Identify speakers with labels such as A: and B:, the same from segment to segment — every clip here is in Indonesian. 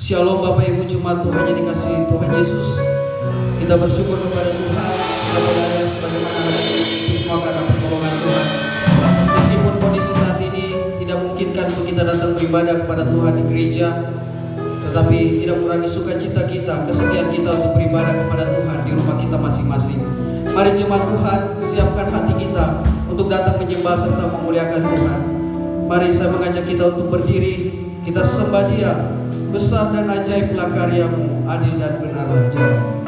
A: Shalom Bapak Ibu jemaat Tuhan yang dikasihi Tuhan Yesus. Kita bersyukur kepada Tuhan, kita berdaya sebagaimana itu semua karena pertolongan Tuhan. Meskipun kondisi saat ini tidak memungkinkan untuk kita datang beribadah kepada Tuhan di gereja, tetapi tidak mengurangi sukacita kita, kesediaan kita untuk beribadah kepada Tuhan di rumah kita masing-masing. Mari jemaat Tuhan, siapkan hati kita untuk datang menyembah serta memuliakan Tuhan. Mari saya mengajak kita untuk berdiri, kita sembah Dia. Besar dan ajaiblah karya-Mu, adil dan benarlah jalan.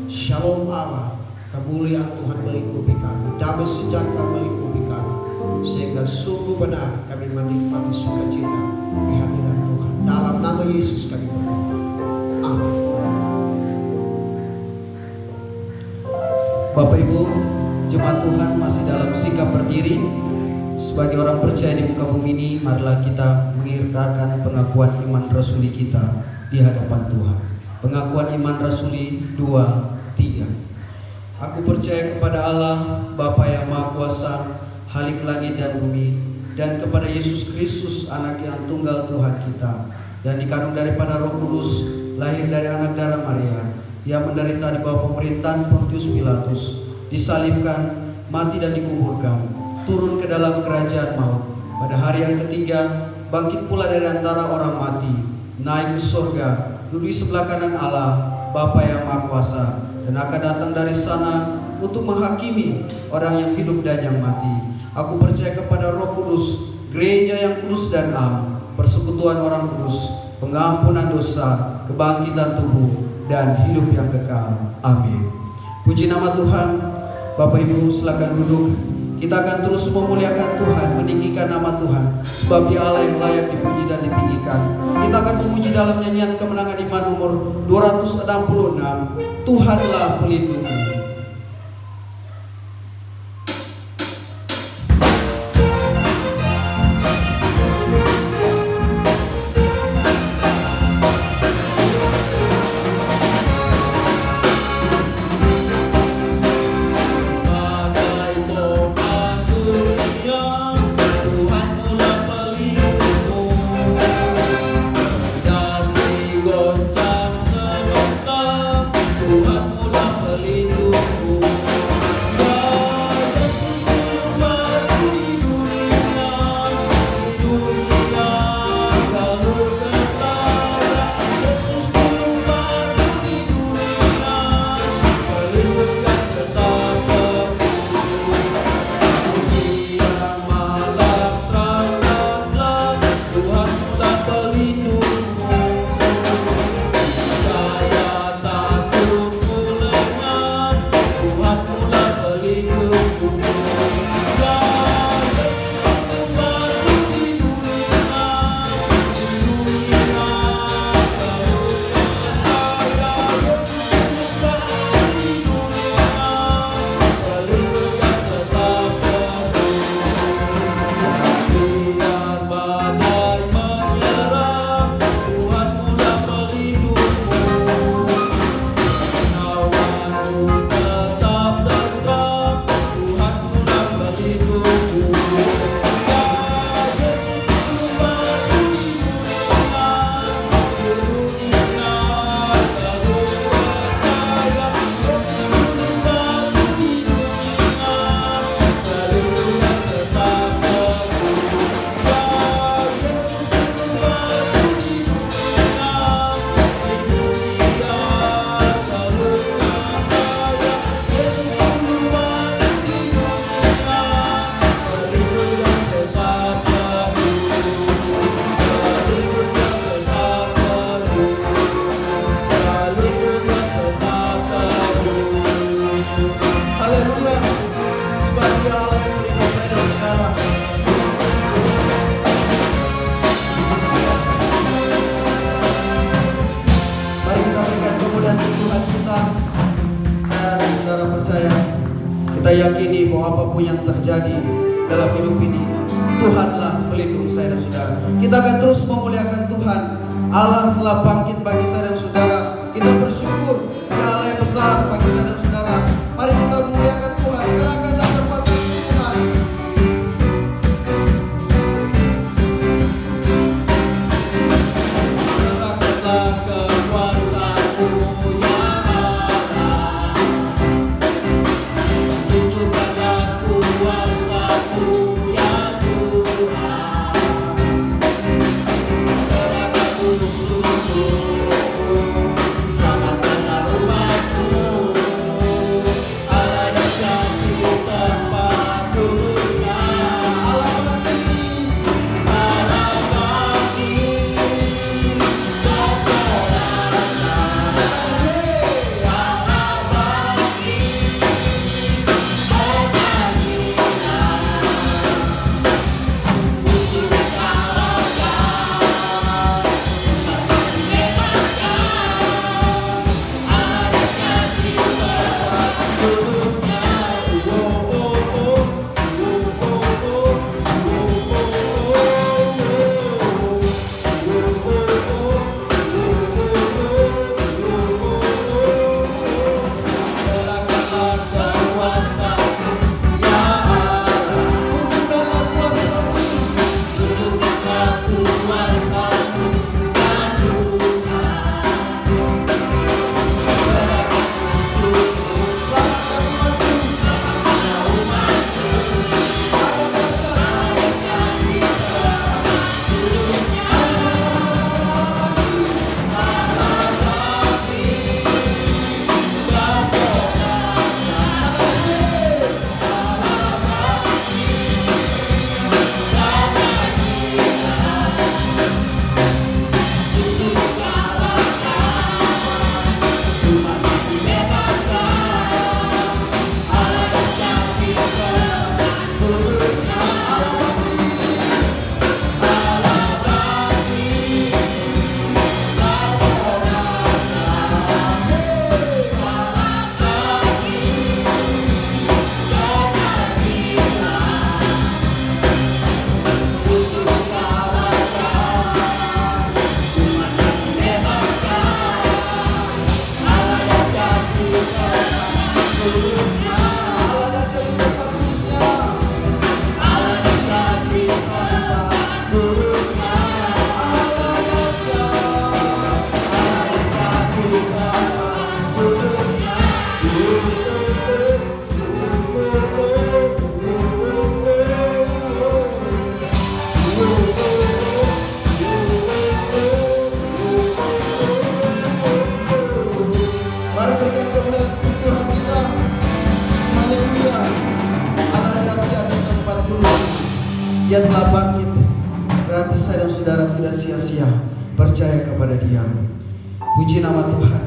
A: Shalom Allah, kemuliaan Tuhan melingkupi kami, damai sejahtera melingkupi kami, sehingga sungguh benar kami menikmati sukacita di hadirat Tuhan. Dalam nama Yesus kami berdoa. Amin. Bapak Ibu, jemaat Tuhan masih dalam sikap berdiri. Sebagai orang percaya di muka bumi ini, marilah kita mengikrarkan pengakuan iman rasuli kita di hadapan Tuhan. Pengakuan iman rasuli 2, 3. Aku percaya kepada Allah, Bapa yang Maha Kuasa, Khalik langit dan bumi, dan kepada Yesus Kristus, Anak yang tunggal Tuhan kita, yang dikandung daripada Roh Kudus, lahir dari anak darah Maria, yang menderita di bawah pemerintahan Pontius Pilatus, disalibkan, mati dan dikuburkan, turun ke dalam kerajaan maut, pada hari yang ketiga bangkit pula dari antara orang mati, naik ke surga, duduk di sebelah kanan Allah, Bapa yang Maha Kuasa, dan akan datang dari sana untuk menghakimi orang yang hidup dan yang mati. Aku percaya kepada Roh Kudus, gereja yang kudus dan am, persekutuan orang kudus, pengampunan dosa, kebangkitan tubuh, dan hidup yang kekal. Amin. Puji nama Tuhan. Bapak Ibu silakan duduk. Kita akan terus memuliakan Tuhan, meninggikan nama Tuhan, sebab Dia Allah yang layak dipuji dan ditinggikan. Kita akan memuji dalam nyanyian kemenangan iman nomor 266, Tuhanlah pelindungku. Kita yakini bahwa apapun yang terjadi dalam hidup ini, Tuhanlah pelindung saya dan saudara. Kita akan terus memuliakan Tuhan. Allah telah bangkit bagi saya dan saudara. Kita bersyukur Dia Allah yang besar bagi saya dan saudara. Mari kita memuliakan Tuhan. Gerakanlah tempat Tuhan. Gerakanlah kekuasaanmu ya Allah. Tunjukkanlah kuasamu ya Tuhan. Gerakanmu sungguh sangat percaya kepada Dia. Puji nama Tuhan.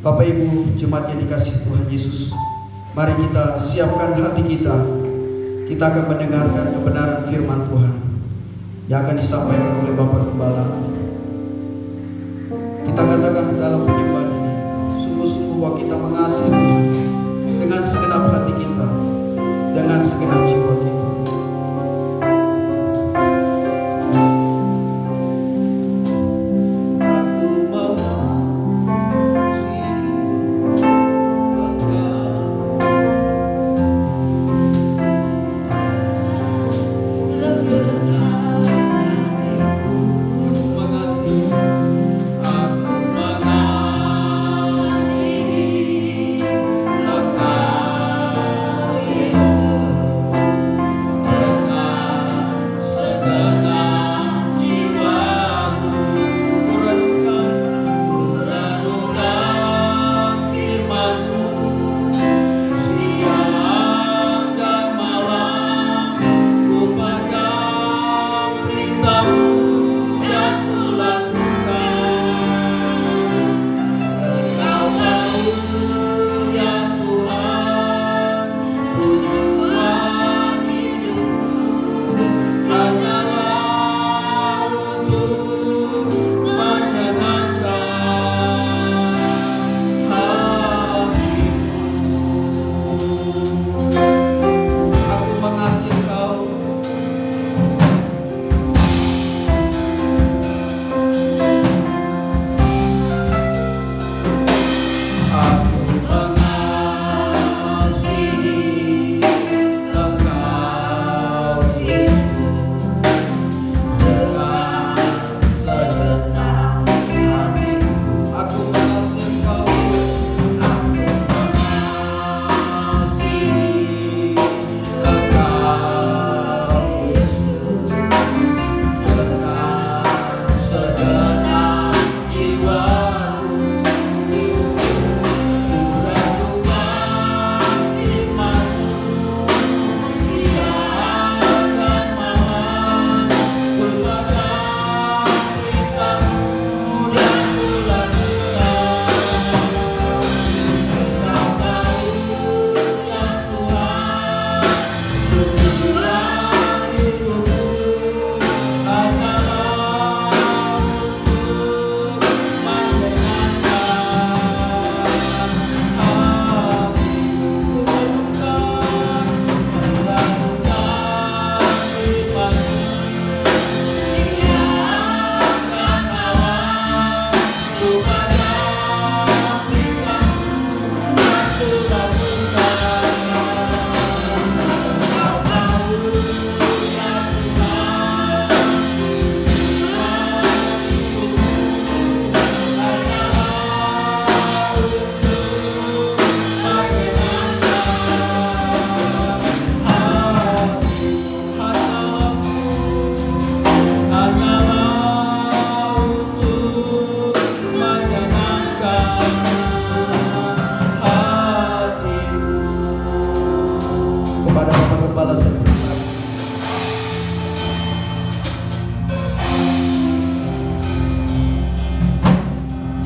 A: Bapak Ibu jemaat yang dikasihi Tuhan Yesus, mari kita siapkan hati kita. Kita akan mendengarkan kebenaran firman Tuhan yang akan disampaikan oleh Bapak Gembala. Kita katakan dalam penyembahan ini, sungguh-sungguh bahwa kita mengasihi Tuhan dengan segenap hati kita, dengan segenap jiwa kita.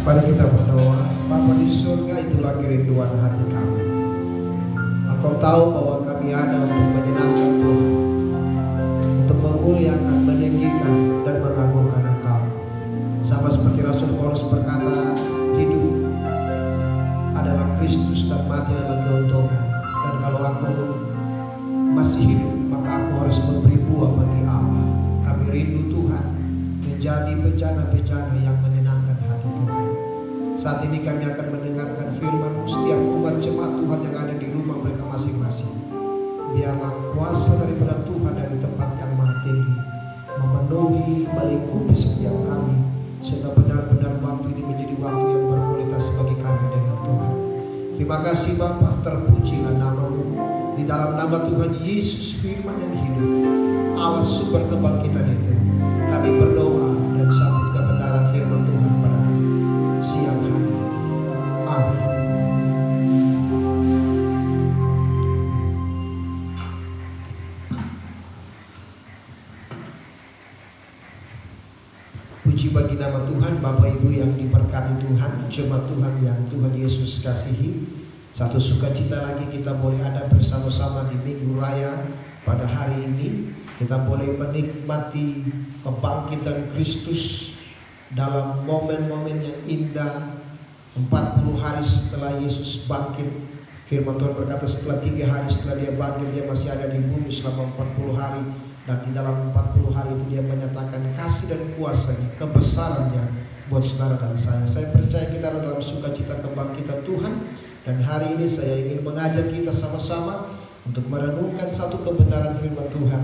B: Mari kita berdoa. Bapa di surga, itulah kerinduan hati kami. Engkau tahu bahwa kami ada untuk menyenangkan Tuhan, untuk memuliakan, meninggikan, dan mengagungkan Engkau. Sama seperti Rasul Paulus berkata, hidup adalah Kristus dan mati adalah keuntungan. Dan kalau aku masih hidup, maka aku harus memberi buah bagi Allah. Kami rindu Tuhan menjadi bejana-bejana yang menyenangkan hati Tuhan. Saat ini kami akan mendengarkan firman setiap umat jemaat Tuhan yang ada di rumah mereka masing-masing. Biarlah kuasa daripada Tuhan dari tempat yang maha tinggi memenuhi, melingkupi setiap kami, sehingga benar-benar waktu ini menjadi waktu yang berkualitas bagi kami dengan Tuhan. Terima kasih Bapa, terpujilah nama-Mu. Di dalam nama Tuhan Yesus firman yang hidup, Allah sumber kebangkitan itu, kami berdoa dan sambut kebenaran firman Tuhan pada siang hari. Amin. Puji bagi nama Tuhan. Bapak Ibu yang diberkati Tuhan, jemaat Tuhan yang Tuhan Yesus kasihi, satu sukacita lagi kita boleh ada bersama-sama di Minggu Raya pada hari ini. Kita boleh menikmati kebangkitan Kristus dalam momen-momen yang indah. 40 hari setelah Yesus bangkit, firman Tuhan berkata setelah 3 hari setelah dia bangkit, dia masih ada di bumi selama 40 hari. Dan di dalam 40 hari itu dia menyatakan kasih dan kuasanya, kebesarannya buat saudara dan saya. Saya percaya kita ada dalam sukacita kebangkitan Tuhan. Dan hari ini saya ingin mengajak kita sama-sama untuk merenungkan satu kebenaran firman Tuhan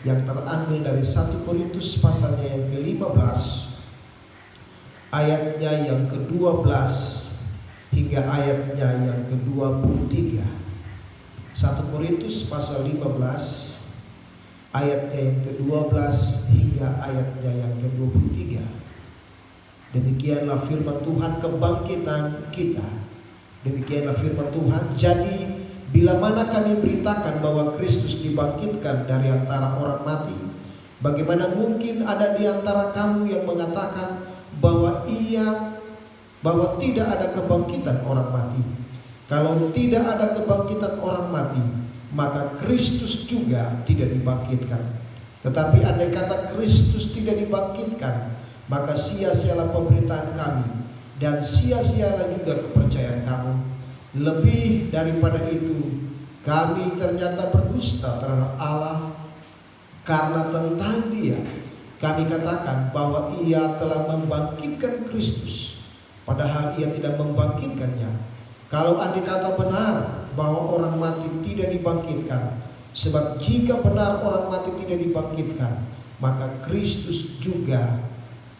B: yang terambil dari 1 Korintus pasalnya yang ke-15, ayatnya yang ke-12 hingga ayatnya yang ke-23. 1 Korintus pasal 15 ayatnya yang ke-12 hingga ayatnya yang ke-23. Demikianlah firman Tuhan kebangkitan kita. Demikianlah firman Tuhan. Jadi bila mana kami beritakan bahwa Kristus dibangkitkan dari antara orang mati, bagaimana mungkin ada di antara kamu yang mengatakan bahwa tidak ada kebangkitan orang mati? Kalau tidak ada kebangkitan orang mati, maka Kristus juga tidak dibangkitkan. Tetapi andai kata Kristus tidak dibangkitkan, maka sia-sialah pemberitaan kami dan sia-sialah juga kepercayaan kamu. Lebih daripada itu, kami ternyata berdusta terhadap Allah, karena tentang Dia kami katakan bahwa Ia telah membangkitkan Kristus, padahal Ia tidak membangkitkannya. Kalau andai kata benar bahwa orang mati tidak dibangkitkan, sebab jika benar orang mati tidak dibangkitkan, maka Kristus juga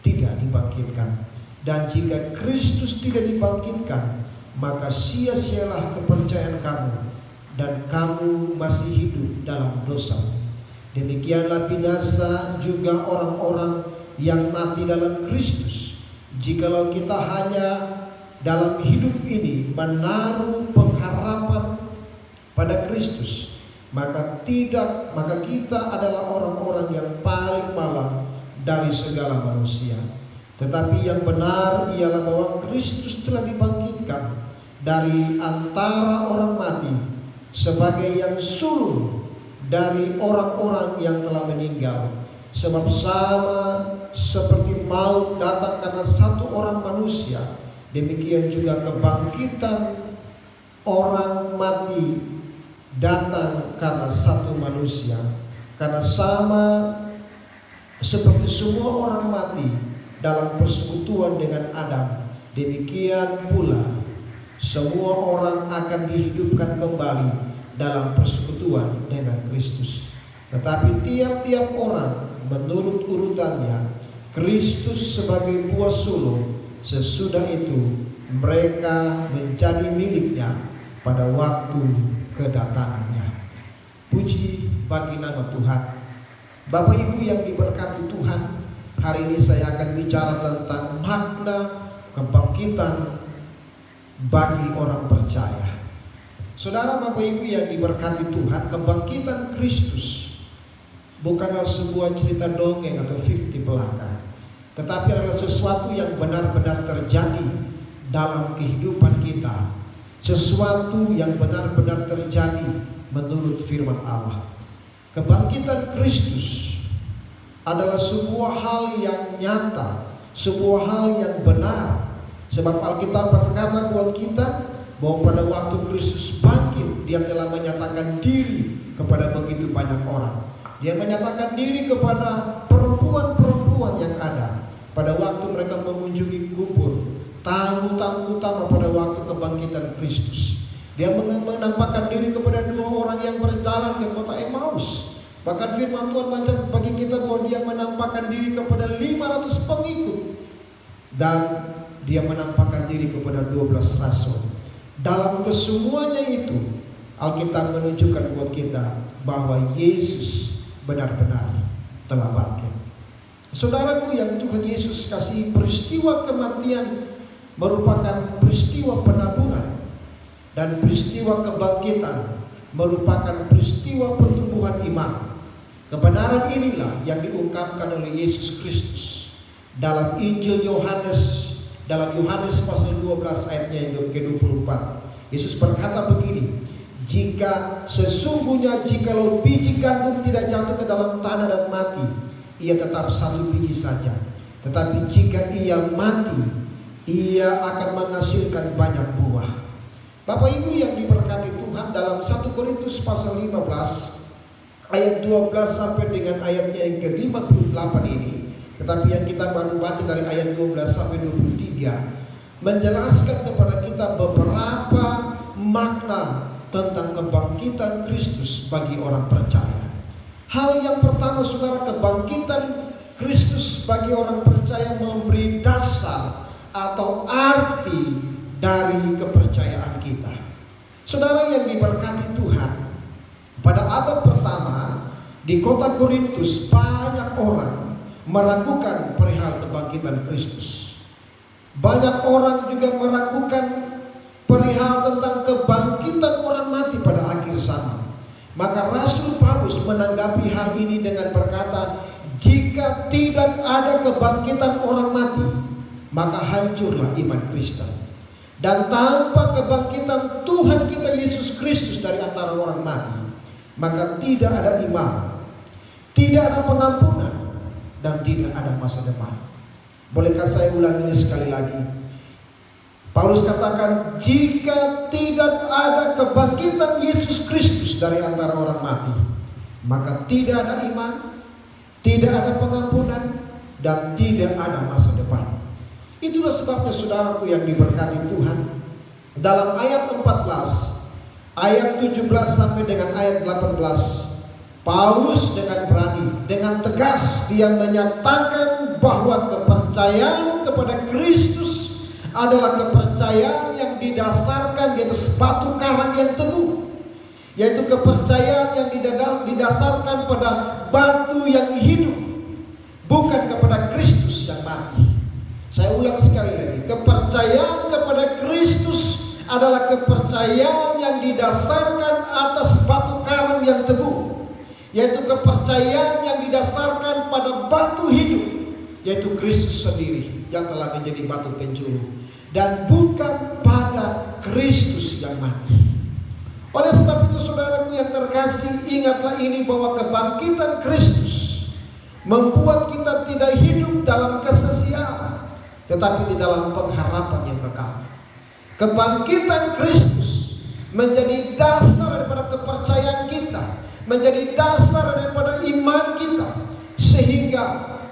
B: tidak dibangkitkan. Dan jika Kristus tidak dibangkitkan, maka sia-sialah kepercayaan kamu, dan kamu masih hidup dalam dosa. Demikianlah binasa juga orang-orang yang mati dalam Kristus. Jikalau kita hanya dalam hidup ini menaruh pengharapan pada Kristus, maka kita adalah orang-orang yang paling malang dari segala manusia. Tetapi yang benar ialah bahwa Kristus telah dibangkitkan dari antara orang mati sebagai yang sulung dari orang-orang yang telah meninggal. Sebab sama seperti maut datang karena satu orang manusia, demikian juga kebangkitan orang mati datang karena satu manusia. Karena sama seperti semua orang mati dalam persekutuan dengan Adam, demikian pula semua orang akan dihidupkan kembali dalam persekutuan dengan Kristus. Tetapi tiap-tiap orang menurut urutannya, Kristus sebagai buah sulung, sesudah itu mereka menjadi miliknya pada waktu kedatangannya. Puji bagi nama Tuhan. Bapak Ibu yang diberkati Tuhan, hari ini saya akan bicara tentang makna kebangkitan bagi orang percaya. Saudara Bapak Ibu yang diberkati Tuhan, kebangkitan Kristus bukanlah sebuah cerita dongeng atau fiktif belaka, tetapi adalah sesuatu yang benar-benar terjadi dalam kehidupan kita, sesuatu yang benar-benar terjadi menurut firman Allah. Kebangkitan Kristus adalah sebuah hal yang nyata, sebuah hal yang benar. Sebab Alkitab berkata buat kita bahwa pada waktu Kristus bangkit, Dia telah menyatakan diri kepada begitu banyak orang. Dia menyatakan diri kepada perempuan-perempuan yang ada pada waktu mereka mengunjungi kubur, tamu-tamu utama pada waktu kebangkitan Kristus. Dia menampakkan diri kepada 2 orang yang berjalan ke kota Emmaus. Bahkan firman Tuhan macam bagi kita bahwa Dia menampakkan diri kepada 500 pengikut, dan Dia menampakkan diri kepada 12 rasul. Dalam kesemuanya itu, Alkitab menunjukkan buat kita bahwa Yesus benar-benar telah bangkit. Saudaraku yang Tuhan Yesus kasih, peristiwa kematian merupakan peristiwa penaburan, dan peristiwa kebangkitan merupakan peristiwa pertumbuhan iman. Kebenaran inilah yang diungkapkan oleh Yesus Kristus dalam Injil Yohanes, dalam Yohanes pasal 12 ayatnya yang ke-24. Yesus berkata begini, jika sesungguhnya jikalau biji gandum tidak jatuh ke dalam tanah dan mati, ia tetap satu biji saja. Tetapi jika ia mati, ia akan menghasilkan banyak buah. Bapak Ibu yang diberkati Tuhan, dalam 1 Korintus pasal 15 ayat 12 sampai dengan ayatnya yang ke-58 ini, tetapi yang kita baru baca dari ayat 12 sampai 23 menjelaskan kepada kita beberapa makna tentang kebangkitan Kristus bagi orang percaya. Hal yang pertama, saudara, kebangkitan Kristus bagi orang percaya memberi dasar atau arti dari kepercayaan kita. Saudara yang diberkati Tuhan, pada abad pertama di kota Korintus banyak orang meragukan perihal kebangkitan Kristus. Banyak orang juga meragukan perihal tentang kebangkitan orang mati pada akhir zaman. Maka Rasul Paulus menanggapi hal ini dengan berkata, jika tidak ada kebangkitan orang mati, maka hancurlah iman Kristen. Dan tanpa kebangkitan Tuhan kita Yesus Kristus dari antara orang mati, maka tidak ada iman, tidak ada pengampunan, dan tidak ada masa depan. Bolehkah saya ulang ini sekali lagi? Paulus katakan, jika tidak ada kebangkitan Yesus Kristus dari antara orang mati, maka tidak ada iman, tidak ada pengampunan, dan tidak ada masa depan. Itulah sebabnya saudaraku yang diberkati Tuhan, dalam ayat 14, ayat 17 sampai dengan ayat 18, Paulus dengan berani, dengan tegas dia menyatakan bahwa kepercayaan kepada Kristus adalah kepercayaan yang didasarkan di atas batu karang yang teguh, yaitu kepercayaan yang didasarkan pada batu yang hidup, bukan kepada Kristus yang mati. Saya ulang sekali lagi, kepercayaan kepada Kristus adalah kepercayaan yang didasarkan atas batu karang yang teguh, yaitu kepercayaan yang didasarkan pada batu hidup, yaitu Kristus sendiri yang telah menjadi batu penjuru, dan bukan pada Kristus yang mati. Oleh sebab itu saudaraku yang terkasih, ingatlah ini bahwa kebangkitan Kristus membuat kita tidak hidup dalam kesia-siaan, tetapi di dalam pengharapan yang kekal. Kebangkitan Kristus menjadi dasar daripada kepercayaan kita, menjadi dasar daripada iman kita, sehingga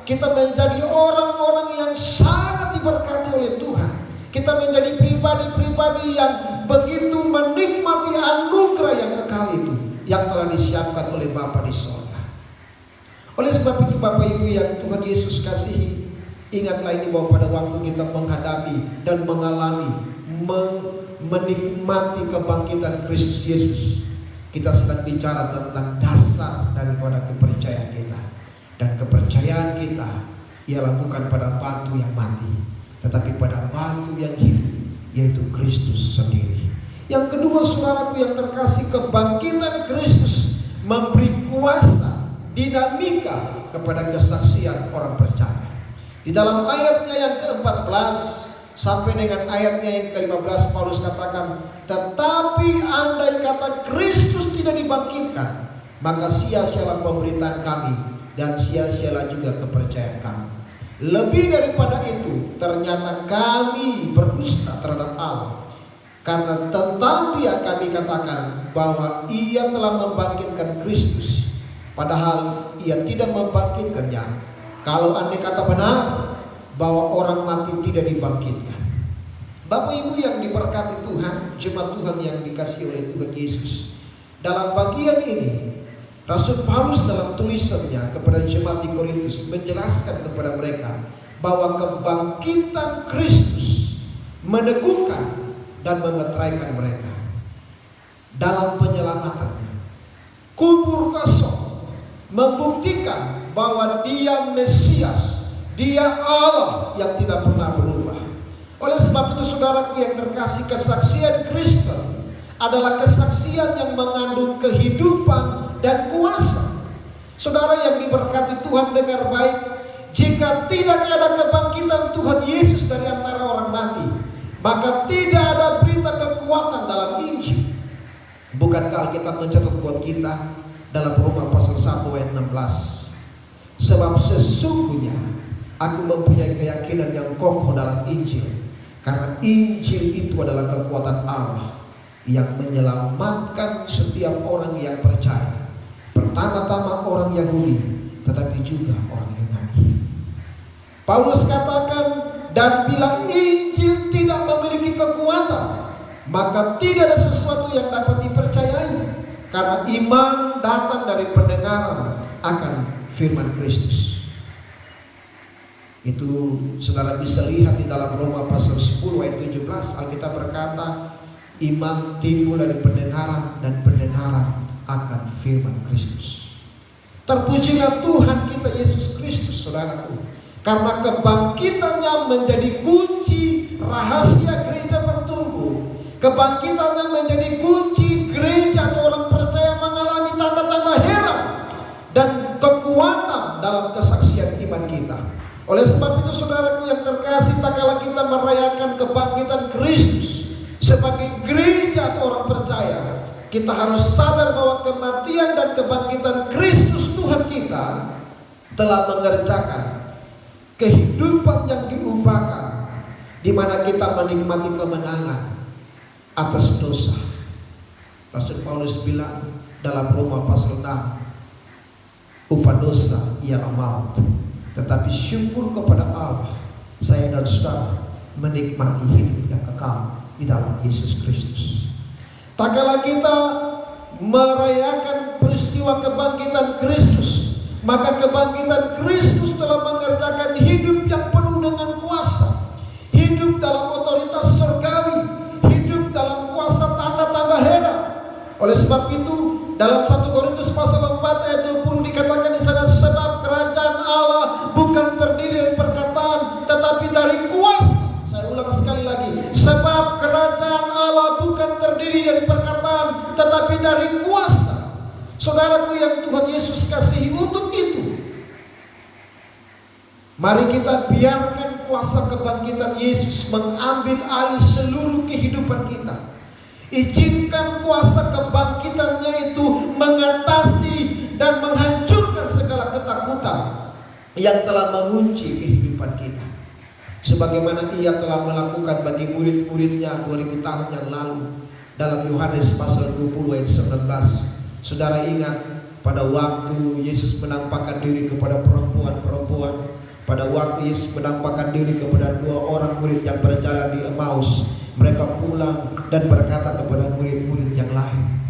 B: kita menjadi orang-orang yang sangat diberkati oleh Tuhan. Kita menjadi pribadi-pribadi yang begitu menikmati anugerah yang kekal itu, yang telah disiapkan oleh Bapa di sorga. Oleh sebab itu Bapak Ibu yang Tuhan Yesus kasihi, ingatlah ini bahwa pada waktu kita menghadapi dan mengalami menikmati kebangkitan Kristus Yesus, kita sedang bicara tentang dasar daripada kepercayaan kita. Dan kepercayaan kita ialah bukan pada batu yang mati, tetapi pada batu yang hidup, yaitu Kristus sendiri. Yang kedua saudaraku yang terkasih, kebangkitan Kristus memberi kuasa, dinamika kepada kesaksian orang percaya. Di dalam ayatnya yang ke-14 sampai dengan ayatnya yang ke-15, Paulus katakan, tetapi andai kata Kristus tidak dibangkitkan, maka sia-sialah pemberitaan kami, dan sia-sialah juga kepercayaan kami. Lebih daripada itu, ternyata kami berdusta terhadap Allah, karena tetapi yang kami katakan bahwa Ia telah membangkitkan Kristus, padahal Ia tidak membangkitkannya. Kalau andai kata benar bahwa orang mati tidak dibangkitkan. Bapak Ibu yang diberkati Tuhan, jemaat Tuhan yang dikasihi oleh Tuhan Yesus, dalam bagian ini Rasul Paulus dalam tulisannya kepada jemaat di Korintus menjelaskan kepada mereka bahwa kebangkitan Kristus meneguhkan dan memeteraikan mereka dalam penyelamatannya. Kubur kosong membuktikan bahwa Dia Mesias, Dia Allah yang tidak pernah berubah. Oleh sebab itu saudaraku yang terkasih, kesaksian Kristen adalah kesaksian yang mengandung kehidupan dan kuasa. Saudara yang diberkati Tuhan, dengar baik, jika tidak ada kebangkitan Tuhan Yesus dari antara orang mati, maka tidak ada berita kekuatan dalam Injil. Bukankah Alkitab mencatat buat kita dalam Roma pasal 1 ayat 16? Sebab sesungguhnya aku mempunyai keyakinan yang kokoh dalam Injil, karena Injil itu adalah kekuatan Allah yang menyelamatkan setiap orang yang percaya, pertama-tama orang Yahudi, tetapi juga orang Yunani. Paulus katakan, dan bila Injil tidak memiliki kekuatan, maka tidak ada sesuatu yang dapat dipercayai, karena iman datang dari pendengaran akan firman Kristus. Itu saudara bisa lihat di dalam Roma pasal 10 ayat 17. Alkitab berkata, iman timbul dari pendengaran, dan pendengaran akan firman Kristus. Terpujilah Tuhan kita Yesus Kristus, saudaraku, karena kebangkitannya menjadi kunci rahasia gereja bertumbuh. Kebangkitannya menjadi kunci gereja atau orang percaya mengalami tanda-tanda heran dan kekuatan dalam kesaksian iman kita. Oleh sebab itu, saudaraku yang terkasih, tak kalah kita merayakan kebangkitan Kristus sebagai gereja atau orang percaya, kita harus sadar bahwa kematian dan kebangkitan Kristus Tuhan kita telah mengerjakan kehidupan yang diubahkan, di mana kita menikmati kemenangan atas dosa. Rasul Paulus bilang dalam Roma pasal 6, upah dosa ialah maut, tetapi syukur kepada Allah, saya dan saudara menikmati hidup yang kekal di dalam Yesus Kristus. Tak kala kita merayakan peristiwa kebangkitan Kristus, maka kebangkitan Kristus telah mengerjakan hidup yang penuh dengan kuasa, hidup dalam otoritas surgawi, hidup dalam kuasa tanda-tanda heran. Oleh sebab itu, dalam 1 Korintus pasal 4 ayat 20 dikatakan di sana, sebab kerajaan Allah bukan terdiri dari perkataan, tetapi dari kuasa. Saya ulang sekali lagi, sebab kerajaan Allah bukan terdiri dari perkataan, tetapi dari kuasa. Saudaraku yang Tuhan Yesus kasihi, untuk itu mari kita biarkan kuasa kebangkitan Yesus mengambil alih seluruh kehidupan kita. Izinkan kuasa kebangkitannya itu mengatasi dan menghancurkan segala ketakutan yang telah mengunci kehidupan kita, sebagaimana Ia telah melakukan bagi murid-muridnya 2000 tahun yang lalu. Dalam Yohanes pasal 20 ayat 19, saudara ingat pada waktu Yesus menampakkan diri kepada perempuan-perempuan, pada waktu Yesus menampakkan diri kepada 2 orang murid yang berjalan di Emmaus. Mereka pulang dan berkata kepada murid-murid yang lain,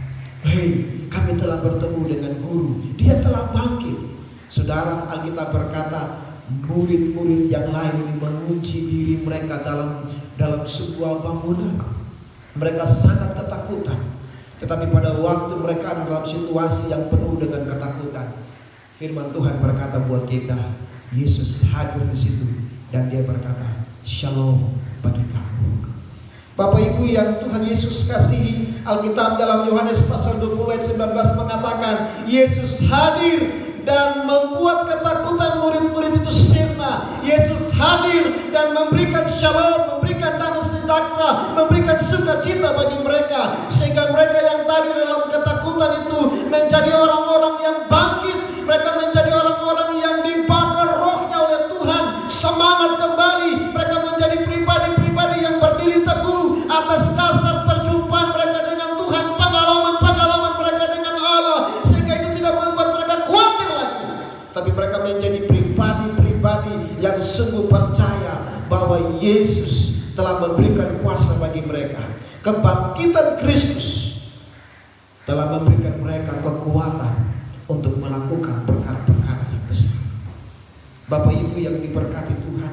B: hei, kami telah bertemu dengan guru, dia telah bangkit. Saudara, Alkitab berkata murid-murid yang lain ini mengunci diri mereka dalam sebuah bangunan. Mereka sangat ketakutan. Tetapi pada waktu mereka dalam situasi yang penuh dengan ketakutan, firman Tuhan berkata buat kita, Yesus hadir di situ dan Dia berkata, Shalom bagi kamu. Bapak Ibu yang Tuhan Yesus kasihi, Alkitab dalam Yohanes pasal 20 ayat 19 mengatakan, Yesus hadir dan membuat ketakutan murid-murid itu sirna. Yesus hadir dan memberikan shalom, memberikan damai sejahtera, memberikan sukacita bagi mereka, sehingga mereka yang tadi dalam ketakutan itu menjadi orang-orang yang bangkit. Mereka menjadi orang-orang yang dibakar rohnya oleh Tuhan, semangat kembali. Mereka menjadi pribadi-pribadi yang berdiri teguh atas dasar perjumpaan mereka dengan Tuhan, pengalaman-pengalaman mereka dengan Allah, sehingga itu tidak membuat mereka khawatir lagi. Tapi mereka menjadi pribadi-pribadi yang sungguh percaya bahwa Yesus telah memberikan kuasa bagi mereka. Kebangkitan Kristus telah memberikan mereka kekuatan untuk melakukan perkara-perkara yang besar. Bapak Ibu yang diberkati Tuhan,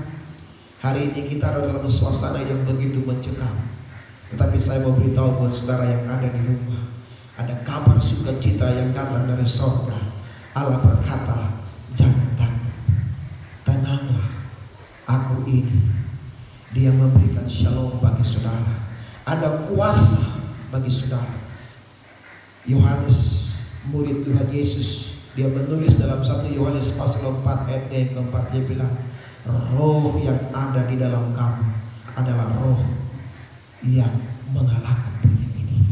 B: hari ini kita ada dalam suasana yang begitu mencekam. Tetapi saya mau beritahu buat saudara yang ada di rumah, ada kabar sukacita yang datang dari sorga. Allah berkata, jangan takut, tenanglah, aku ini. Dia memberikan shalom bagi saudara. Ada kuasa bagi saudara. Yohanes, murid Tuhan Yesus, Dia menulis dalam 1 Yohanes pasal 4 ayat yang keempat, dia bilang, roh yang ada di dalam kamu adalah roh yang mengalahkan dunia ini.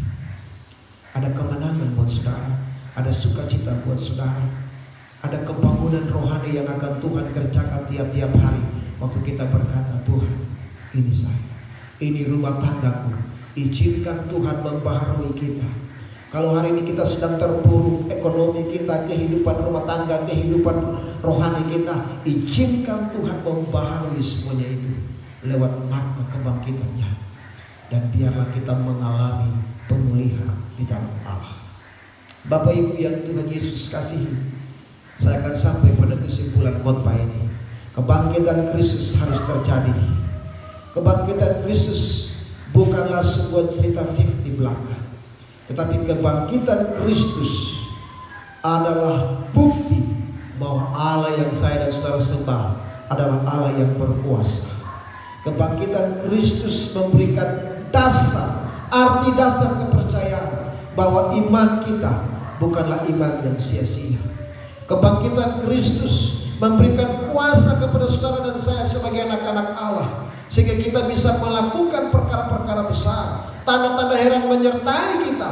B: Ada kemenangan buat saudara, ada sukacita buat saudara, ada kebangunan rohani yang akan Tuhan kerjakan tiap-tiap hari. Waktu kita berkata, Tuhan, ini saya, ini rumah tanggaku, izinkan Tuhan membaharui kita. Kalau hari ini kita sedang terpuruk, ekonomi kita, kehidupan rumah tangga, kehidupan rohani kita, izinkan Tuhan membaharui semuanya itu lewat makna kebangkitannya. Dan biarlah kita mengalami pemulihan di dalam Allah. Bapak Ibu yang Tuhan Yesus kasihi, saya akan sampai pada kesimpulan khotbah ini. Kebangkitan Kristus harus terjadi. Kebangkitan Kristus bukanlah sebuah cerita fiksi belaka, tetapi kebangkitan Kristus adalah bukti bahwa Allah yang saya dan saudara sembah adalah Allah yang berkuasa. Kebangkitan Kristus memberikan dasar, arti dasar kepercayaan bahwa iman kita bukanlah iman yang sia-sia. Kebangkitan Kristus memberikan kuasa kepada saudara dan saya sebagai anak-anak Allah, sehingga kita bisa melakukan perkara-perkara besar. Tanda-tanda heran menyertai kita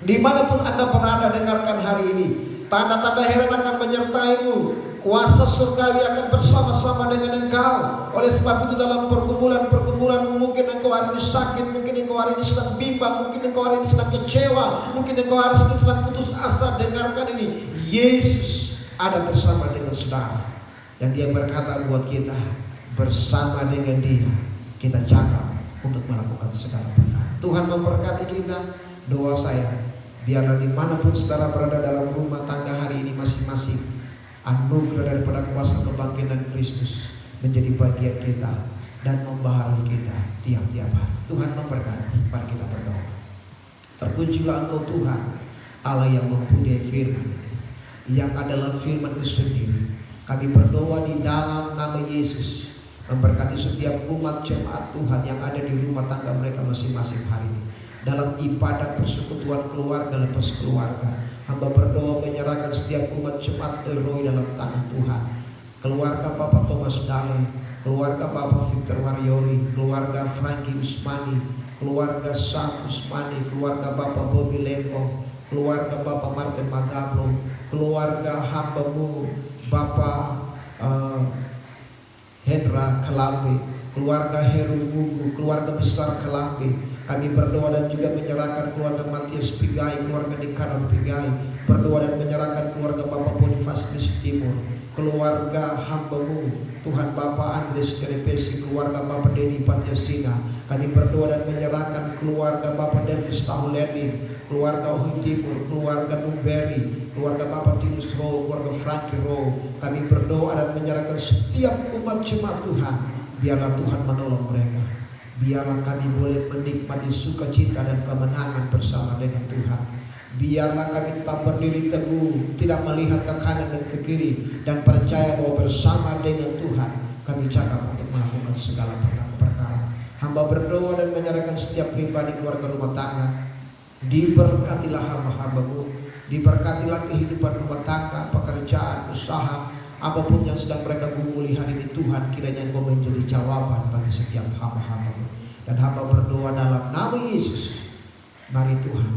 B: dimanapun Anda berada. Dengarkan hari ini, tanda-tanda heran akan menyertaimu. Kuasa surgawi akan bersama-sama dengan engkau. Oleh sebab itu dalam pergumulan mungkin engkau hari ini sakit, mungkin engkau hari ini sedang bimbang, mungkin engkau hari ini sedang kecewa, mungkin engkau hari ini sedang putus asa. Dengarkan ini, Yesus ada bersama dengan saudara, dan Dia berkata buat kita, bersama dengan Dia kita cakap untuk melakukan segala perkara. Tuhan memberkati kita. Doa saya, biarlah dimanapun saudara berada dalam rumah tangga hari ini masing-masing, anugerah daripada kuasa kebangkitan Kristus menjadi bagian kita dan membaharui kita tiap-tiap hari. Tuhan memberkati. Mari kita berdoa. Terpujilah Engkau Tuhan, Allah yang mempunyai firman, yang adalah firman itu sendiri. Kami berdoa di dalam nama Yesus, memberkati setiap umat jemaat Tuhan yang ada di rumah tangga mereka masing-masing hari ini. Dalam ibadah persekutuan keluarga lepas keluarga, hamba berdoa menyerahkan setiap umat jemaat Elroy dalam tangan Tuhan. Keluarga Bapak Thomas Dale, keluarga Bapak Victor Waryori, keluarga Frankie Usmani, keluarga Sam Usmani, keluarga Bapak Bobby Lengkong, keluarga Bapak Martin Magablo, keluarga hambamu Bapak Hendra Kelambe, keluarga Heru Gugu, keluarga besar Kelambe. Kami berdoa dan juga menyerahkan keluarga Matius Pigai, keluarga Nikanor Pigai. Berdoa dan menyerahkan keluarga Bapak Bonifas Timur, keluarga hambamu Tuhan Bapak Andres Cerepesi, keluarga Bapak Dedi Patiasina. Kami berdoa dan menyerahkan keluarga Bapak Davis Tahuleni, keluarga Hui Timur, keluarga Numberi, keluarga Bapak Tinus Row, keluarga Frankie Row. Kami berdoa dan menyerahkan setiap umat jemaat Tuhan. Biarlah Tuhan menolong mereka. Biarlah kami boleh menikmati sukacita dan kemenangan bersama dengan Tuhan. Biarlah kami tetap berdiri teguh, tidak melihat ke kanan dan ke kiri, dan percaya bahwa bersama dengan Tuhan kami cakap untuk melakukan segala perkara. Hamba berdoa dan menyerahkan setiap pribadi keluarga rumah tangga. Diberkatilah hamba-hambamu, diberkatilah kehidupan rumah tangga, pekerjaan, usaha, apapun yang sedang mereka gumuli hari ini. Tuhan, kiranya Engkau menjadi jawaban bagi setiap hamba-hambamu. Dan hamba berdoa dalam nama Yesus, mari Tuhan,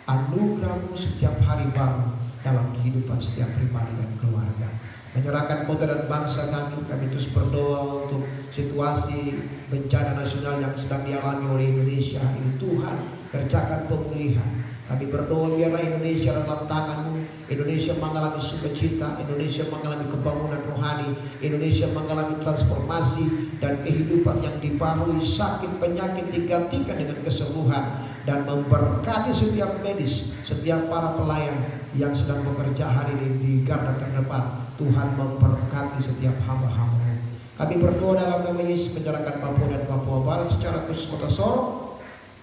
B: anugerah-Mu setiap hari baru dalam kehidupan setiap pribadi dan keluarga. Menyerahkan kota dan bangsa kami terus berdoa untuk situasi bencana nasional yang sedang dialami oleh Indonesia ini. Tuhan, kerjakan pemulihan. Kami berdoa biarlah Indonesia dalam tangan-Mu. Indonesia mengalami sukacita, Indonesia mengalami kebangunan rohani, Indonesia mengalami transformasi dan kehidupan yang dibaharui. Sakit penyakit digantikan dengan kesembuhan, dan memberkati setiap medis, setiap para pelayan yang sedang bekerja hari ini di garda terdepan. Tuhan memberkati setiap hamba-hamba-Mu. Kami berdoa dalam nama Yesus, menyerahkan Papua dan Papua Barat secara khusus kota Sorong.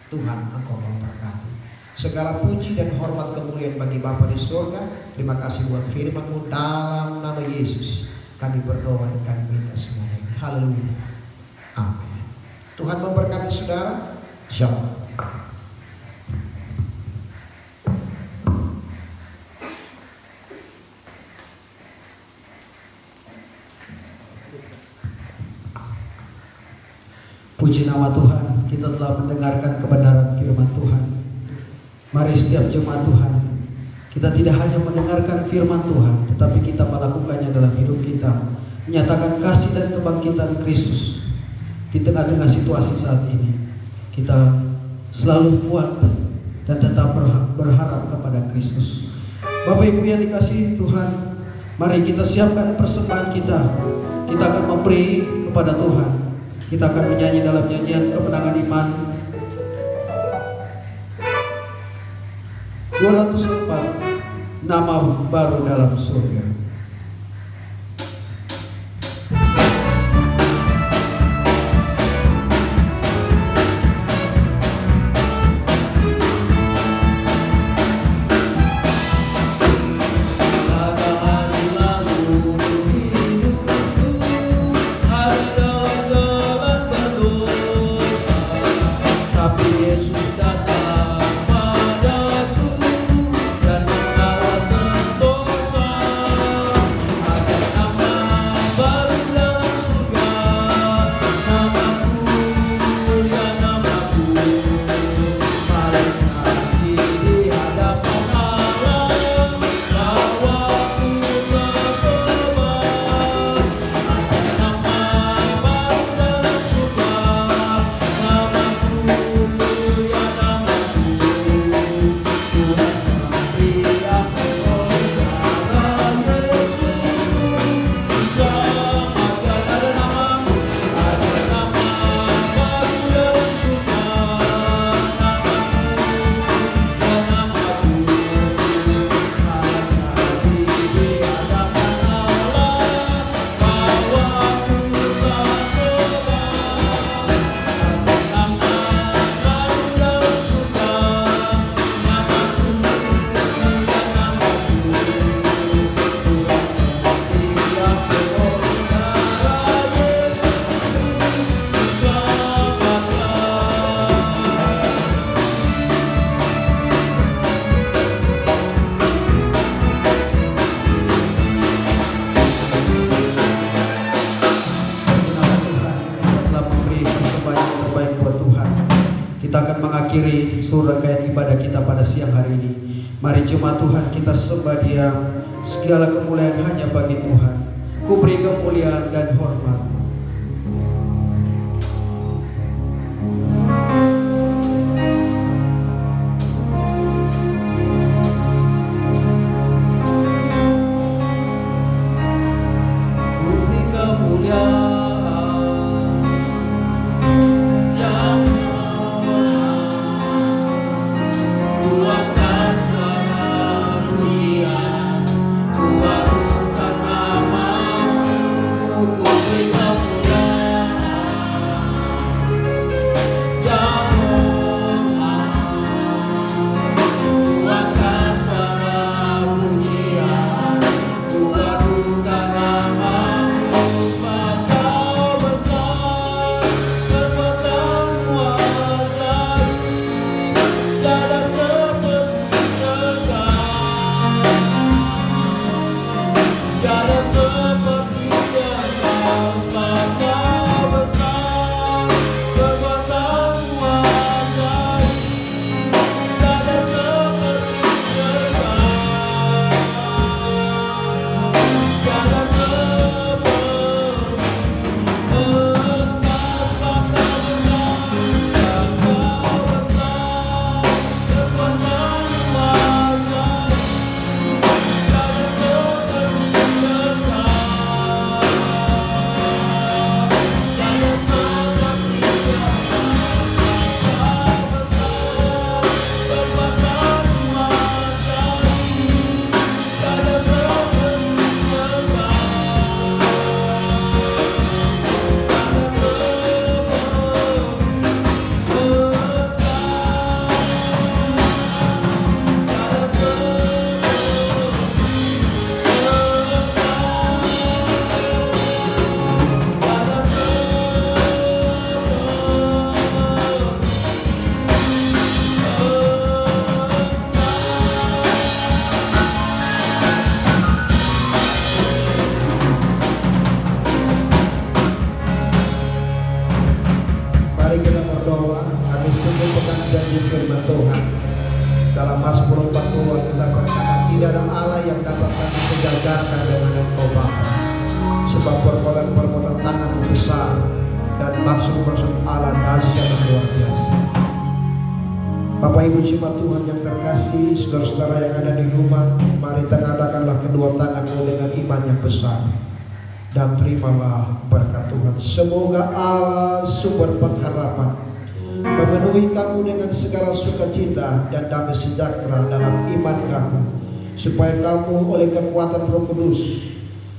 B: Tuhan, Engkau memberkati. Segala puji dan hormat kemuliaan bagi Bapa di surga. Terima kasih buat firman-Mu. Dalam nama Yesus kami berdoa dan kami minta semuanya. Haleluya. Amin. Tuhan memberkati saudara. Shalom. Puji nama Tuhan, kita telah mendengarkan kebenaran firman Tuhan. Mari setiap jemaat Tuhan, kita tidak hanya mendengarkan firman Tuhan, tetapi kita melakukannya dalam hidup kita, menyatakan kasih dan kebangkitan Kristus di tengah-tengah situasi saat ini. Kita selalu kuat dan tetap berharap kepada Kristus. Bapak Ibu yang dikasihi Tuhan, mari kita siapkan persembahan kita. Kita akan memberi kepada Tuhan. Kita akan menyanyi dalam nyanyian kemenangan iman 204, nama baru dalam surga. Kita akan mengakhiri rangkaian ibadah kita pada siang hari ini. Mari jemaat Tuhan, kita sembah Dia. Segala kemuliaan hanya bagi Tuhan. Ku beri kemuliaan dan hormat. Ku beri kemuliaan.
C: We
B: janji firman Tuhan. Dalam Mazmur 42 kita berkata, tidak ada Allah yang dapat kami sejajarkan dengan Engkau Bapa. Sebab perbuatan-perbuatan tangan besar dan maksud-maksud Allah dahsyat dan luar biasa. Bapak Ibu jemaat Tuhan yang terkasih, saudara-saudara yang ada di rumah, mari tengadahkanlah kedua tanganmu dengan iman yang besar dan terimalah berkat Tuhan. Semoga Allah sumber pengharapan memenuhi kamu dengan segala sukacita dan damai sejahtera dalam iman kamu, supaya kamu oleh kekuatan Roh Kudus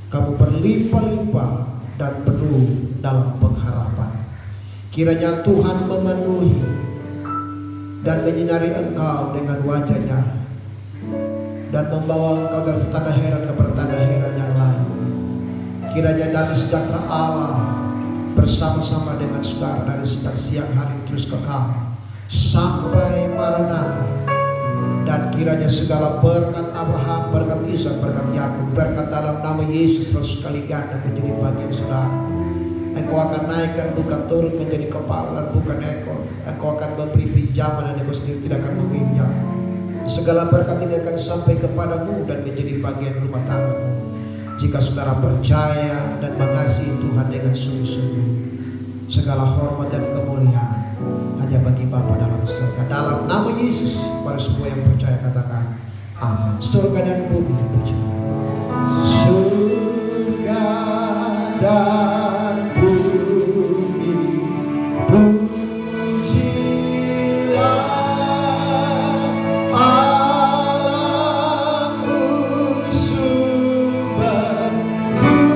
B: kamu berlimpah-limpah dan penuh dalam pengharapan. Kiranya Tuhan memenuhi dan menyinari engkau dengan wajahnya dan membawa engkau dari tanda heran ke tanda heran yang lain. Kiranya damai sejahtera Allah bersama-sama dengan saudara dari sejak siang hari terus kekal sampai Maranatha. Dan kiranya segala berkat Abraham, berkat Ishak, berkat Yakub, berkat dalam nama Yesus terus sekali ganda menjadi bagian saudara. Engkau akan naik dan bukan turun menjadi kepala dan bukan ekor. Engkau akan memberi pinjaman dan engkau sendiri tidak akan meminjam. Segala berkat ini akan sampai kepadamu dan menjadi bagian rumah tanggamu, jika saudara percaya dan mengasihi Tuhan dengan sungguh-sungguh. Segala hormat dan kemuliaan hanya bagi Bapa dalam surga. Dalam nama Yesus, para semua yang percaya katakan amin. Surga dan bumi puji. Surga dan bumi pujilah Allahku sumber dunia.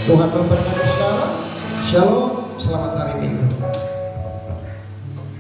B: Tuhan memberkati saudara. Shalom.